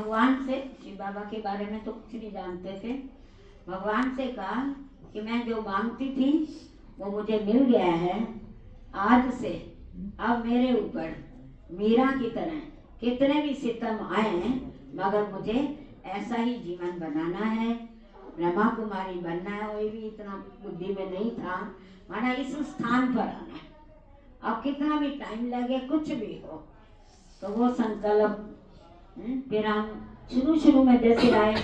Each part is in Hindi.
भगवान से, शिव बाबा के बारे में तो कुछ नहीं जानते थे, भगवान से कहा कि मैं जो मांगती थी वो मुझे मिल गया है। आज से अब मेरे ऊपर मीरा की तरह कितने भी सितम आए, मगर मुझे ऐसा ही जीवन बनाना है, ब्रह्मा कुमारी बनना है। वही भी इतना बुद्धि में नहीं था, माना इस स्थान पर आना है। अब कितना भी टाइम लगे, कुछ भी हो, तो वो संकल्प फिर हम शुरू में जैसे आए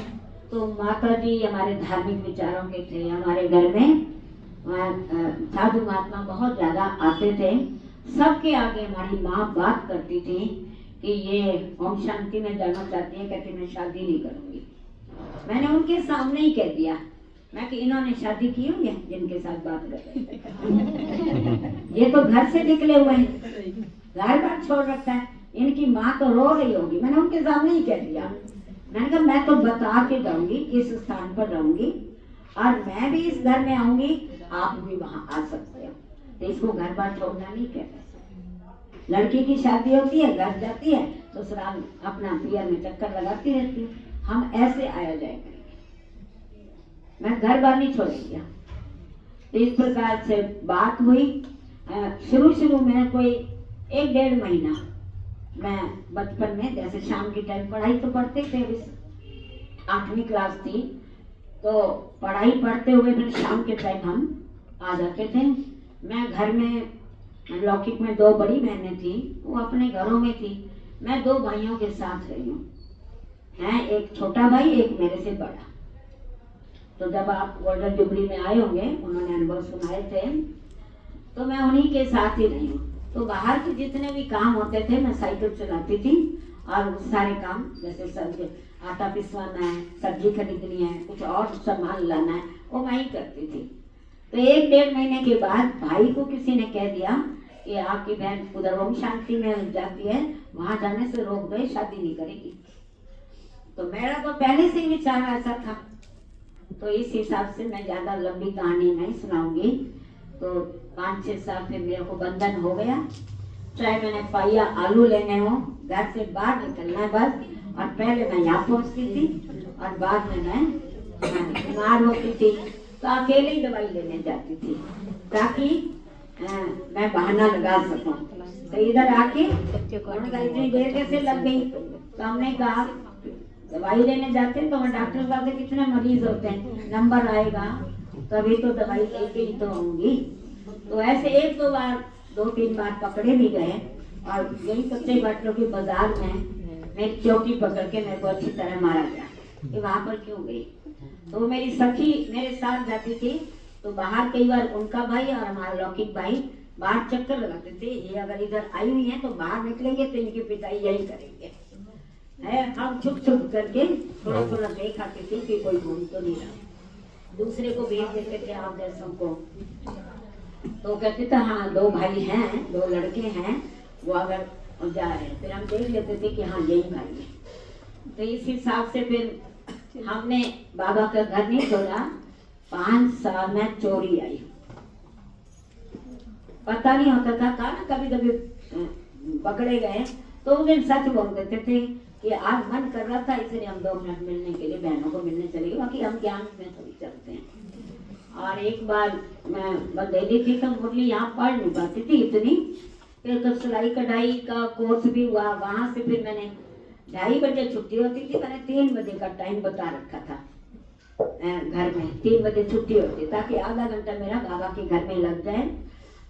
तो माता जी हमारे धार्मिक विचारों के थे। हमारे घर में साधु महात्मा बहुत ज्यादा आते थे। सबके आगे हमारी माँ बात करती थी कि ये ओम शांति में जाना चाहती है, कहती मैं शादी नहीं करूंगी। मैंने उनके सामने ही कह दिया, मैं कि इन्होंने शादी की हुई है जिनके साथ बात कर रहे हैं। ये तो घर से निकले हुए हैं, घर बार छोड़ रखा है, इनकी माँ तो रो रही होगी। मैंने उनके सामने ही कह दिया, मैंने कहा मैं तो बता के जाऊंगी, इस स्थान पर रहूंगी और मैं भी इस घर में आऊंगी, आप भी वहां आ सकते हो। तो इसको घर बार छोड़ना नहीं कहते। लड़की की शादी होती है, घर जाती है, ससुराल अपना पियर में चक्कर लगाती रहती है। हम ऐसे आया जाया करेंगे, मैं घर बार नहीं छोड़ेंगे। तो इस प्रकार से बात हुई। शुरू में कोई 1-1.5 महीना मैं बचपन में, जैसे शाम की टाइम पढ़ाई तो पढ़ते थे, 8वीं क्लास थी, तो पढ़ाई पढ़ते हुए फिर शाम के टाइम हम आ जाते थे। मैं घर में, लौकिक में 2 बड़ी बहनें थी, वो अपने घरों में थी। मैं 2 भाइयों के साथ रही हूँ, हैं एक छोटा भाई, एक मेरे से बड़ा। तो जब आप गोल्डन जुबली में आए होंगे, उन्होंने अनुभव सुनाए थे, तो मैं उन्हीं के साथ ही रही हूँ। तो बाहर के जितने भी काम होते थे मैं साइकिल चलाती थी, और सारे काम जैसे सब्जी, आटा पिसवाना है, सब्जी खरीदनी है, कुछ और सामान लाना है, वो मैं ही करती थी। तो 1-1.5 महीने के बाद भाई को किसी ने कह दिया कि आपकी बहन उधर ओम शांति में जाती है, वहां जाने से रोक गए, शादी नहीं करेगी। तो मेरा तो पहले से ही विचार ऐसा था। तो इस हिसाब से मैं ज्यादा लंबी कहानी नहीं सुनाऊंगी। तो 5-6 साल फिर मेरे को बंधन हो गया। चाहे मैंने पाइया आलू लेने हो, घर से बाहर निकलना बस। और पहले मैं यहाँ पहुँचती थी और बाद में मैं बीमार होती थी तो अकेले ही दवाई लेने जाती थी, ताकि मैं बहाना लगा सकूं। तो इधर आके इतनी देर कैसे लग गई, तो हमने कहा दवाई लेने जाते हैं तो वहाँ डॉक्टर साहब से कितने मरीज होते हैं, नंबर आएगा तभी तो दवाई लेके ही तो आऊंगी। तो ऐसे 1-2 बार, 2-3 बार पकड़े भी गए। और यही कच्चे बाटलों के बाजार में मेरी चौकी पकड़ के मेरे को अच्छी तरह मारा गया कि वहां पर क्यों गई। तो मेरी सखी मेरे साथ जाती थी, तो बाहर कई बार उनका भाई और हमारा लौकिक भाई बाहर चक्कर लगाते थे। ये अगर इधर आई हुई है तो बाहर निकलेंगे तो इनकी पिटाई यही करेंगे। हम छुप करके थोड़ा देख आते थे कि कोई घूम तो नहीं रहा। दूसरे को भेज देते थे आप जैसों को, तो कहते थे हाँ 2 भाई हैं, 2 लड़के हैं, वो अगर जा रहे हैं, फिर हम देख लेते थे कि हाँ यही भाई है। तो इस हिसाब से फिर हमने बाबा का घर नहीं छोड़ा। 5 साल में चोरी आई, पता नहीं होता था। कहा कभी पकड़े गए तो उस दिन सच बोल देते थे कि आज मन कर रहा था इसलिए हम 2 मिनट मिलने के लिए बहनों को मिलने चले गए, बाकी हम ज्ञान में थोड़ी चलते हैं। और एक बार मैं बंदेली थी तो मुरली यहाँ पढ़ नहीं पाती थी इतनी, फिर तो सिलाई कढ़ाई का कोर्स भी हुआ। वहां से फिर मैंने 2:30 बजे छुट्टी होती थी, मैंने 3 बजे का टाइम बता रखा था घर में। 3 बजे छुट्टी होती ताकि आधा घंटा मेरा बाबा के घर में लग जाए।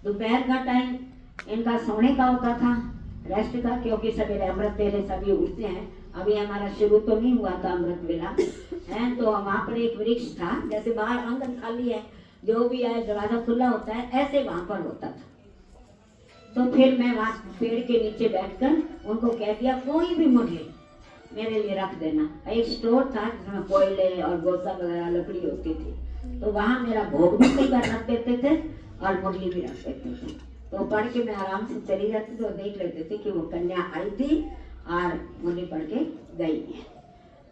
दोपहर का टाइम इनका सोने का होता था, रेस्ट का, क्योंकि सवेरे अमृत वेले सभी उठते हैं। अभी हमारा शुरू तो नहीं हुआ था अमृत वेला है। तो वहाँ पर एक वृक्ष था, जैसे बाहर आंगन खाली है, जो भी आए दरवाजा खुला होता है, ऐसे वहाँ पर होता था। तो फिर मैं वहाँ पेड़ के नीचे बैठकर उनको कह दिया कोई भी मुझे मेरे लिए रख देना। एक स्टोर था जिसमें कोयले और गोसा वगैरह लकड़ी होती थी, तो वहाँ मेरा भोग भी कई बार रख देते थे और मुरली भी रख देते थे। तो पढ़ के मैं आराम से चली जाती, तो देख लेते थे कि वो कन्या आई थी और मुरली पढ़ के गई है।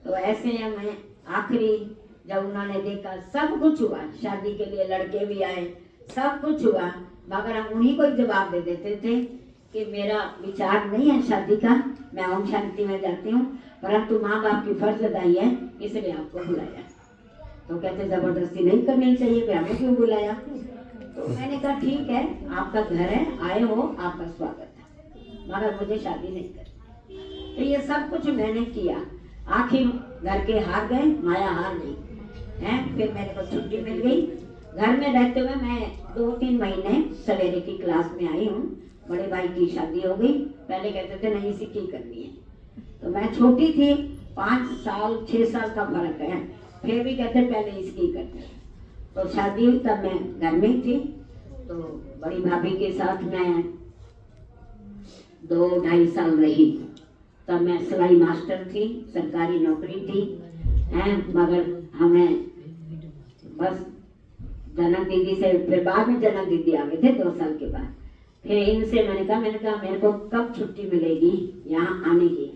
तो ऐसे मैं आखिरी जब उन्होंने देखा सब कुछ हुआ, शादी के लिए लड़के भी आए, सब कुछ हुआ, मगर हम उन्हीं को जवाब दे देते थे कि मेरा विचार नहीं है शादी का, मैं ओम शांति में जाती हूँ, परंतु माँ बाप की फर्ज अदाई है, इसलिए आपको बुलाया। तो कहते जबरदस्ती नहीं करनी चाहिए, मैं हमें क्यों बुलाया? तो मैंने कहा ठीक है, आपका घर है, आए हो, आपका स्वागत है, मगर मुझे शादी नहीं करनी। तो ये सब कुछ मैंने किया। आखिर घर के हार गए, माया हार गई है। फिर मेरे को छुट्टी मिल गई। घर में रहते हुए मैं 2-3 महीने सवेरे की क्लास में आई हूँ। बड़े भाई की शादी हो गई। पहले कहते थे नहीं इसी की करनी है, तो मैं छोटी थी, 5 साल 6 साल का फर्क है, फिर भी कहते पहले इसकी करनी है। तो शादी हुई तब मैं घर में ही थी। तो बड़ी भाभी के साथ मैं 2-2.5 साल रही। तब मैं सिलाई मास्टर थी, सरकारी नौकरी थी हैं, मगर हमें बस जनक दीदी से, फिर बाद में जनक दीदी आ गए थे 2 साल के बाद। फिर इनसे मैंने कहा मेरे को कब छुट्टी मिलेगी यहाँ आने की,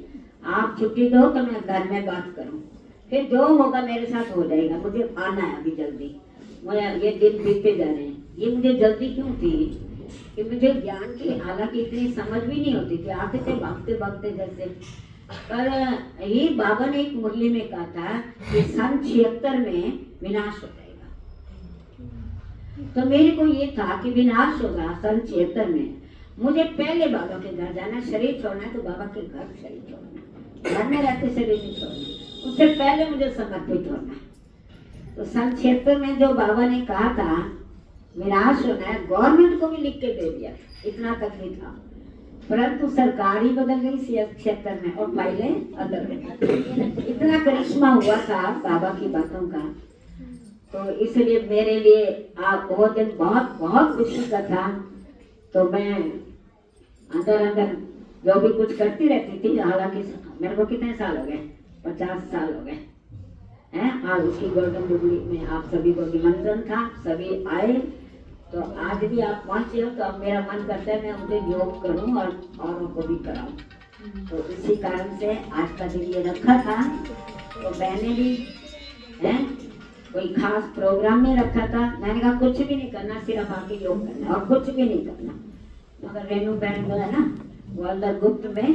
आप छुट्टी दो तो मैं घर में बात करूँ, फिर जो होगा मेरे साथ हो जाएगा, मुझे आना है अभी जल्दी। मुझे ये दिन बीतते जा रहे हैं। ये मुझे जल्दी क्यों थी कि मुझे ज्ञान की हालांकि इतनी समझ भी नहीं होती थी, आते थे भागते भागते जैसे। पर ये बाबा ने एक मुरली में कहा था कि सन 76 में विनाश हो जाएगा। तो मेरे को ये था कि विनाश होगा सन 76 में। मुझे पहले बाबा के घर जाना, शरीर छोड़ना है तो बाबा के घर शरीर छोड़ना, घर में रहते शरीर नहीं छोड़ना, उससे पहले मुझे समर्पित होना है। तो सन 76 में जो बाबा ने कहा था विनाश होना है, गवर्नमेंट को भी लिख के दे दिया, इतना तक नहीं था, परंतु सरकार ही बदल गई 76 में और फाइलें अदर में। इतना करिश्मा हुआ था बाबा की बातों का। तो इसलिए मेरे लिए वो दिन बहुत बहुत खुशी का था। तो मैं अंदर अंदर जो भी कुछ करती रहती थी, हालांकि मेरे को कितने साल हो गए, 50 साल हो गए हैं। और उसकी गोल्डन जुबली में आप सभी को निमंत्रण था, सभी आए। तो आज भी आप पहुंचे हो, तो अब मेरा मन करता है मैं उनसे योग करूं और औरों को भी कराऊं। तो इसी कारण से आज का दिन ये रखा था। तो बहने भी हैं, कोई खास प्रोग्राम नहीं रखा था। मैंने कहा कुछ भी नहीं करना, सिर्फ आके योग करना और कुछ भी नहीं करना। मगर रेणु बहन जो है ना, वो अंदर गुप्त में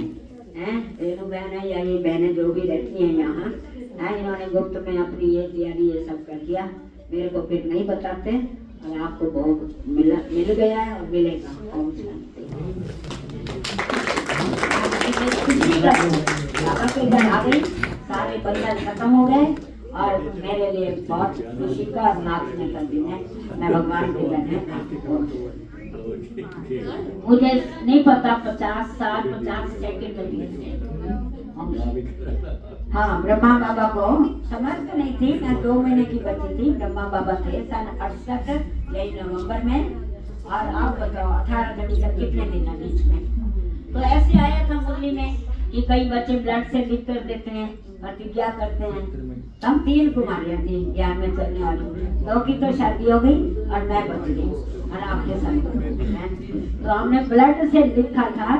है, रेणु बहन है या ये बहनें जो भी रहती हैं यहाँ है, इन्होंने गुप्त में अपनी ये तैयारी ये सब कर दिया। मेरे को फिर नहीं बताते और आपको भोग मिल गया है और मिलेगा। ओम शांति। बाबा के घर आ गई, सारे बंधन खत्म हो गए और मेरे लिए बहुत खुशी का नाचने का दिन है। मैं भगवान के घर है। मुझे नहीं पता 50 साल 50 सेकंड लगे। हाँ, ब्रह्मा बाबा को समझ तो नहीं थी, मैं 2 महीने की बची थी। ब्रह्मा बाबा थे सन 68 यही नवंबर में। और आप बताओ 18 घंटे तक कितने दिन है बीच में। तो ऐसे आया था मुरली में कि कई बच्चे ब्लड से लिख कर देते हैं, प्रतिज्ञा करते हैं। हम 3 कुमारियां थी ज्ञान में चलने वाली, 2 की तो शादी हो गई और मैं बच गई और आपके साथ। तो हमने ब्लड से लिखा था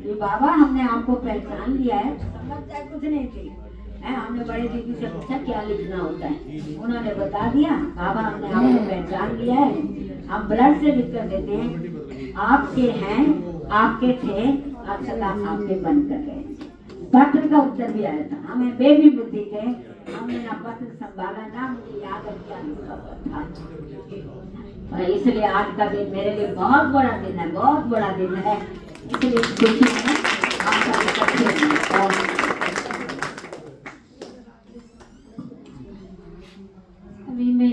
कि बाबा हमने आपको पहचान लिया है। समझता कुछ नहीं थी है। हमने बड़े दीदी से पूछा क्या लिखना होता है, उन्होंने बता दिया बाबा हमने आपको पहचान लिया है, हम ब्लड से लिख कर देते हैं, आपके हैं, आपके थे, अब सदा आपके बन कर गए। पत्र का उत्तर भी आया था। हमें बेबी बुद्धि थे, हमने ना पत्र संभाला ना मुझे याद था। और इसलिए आज का दिन मेरे लिए बहुत बड़ा दिन है, बहुत बड़ा दिन है। इसलिए खुशी है।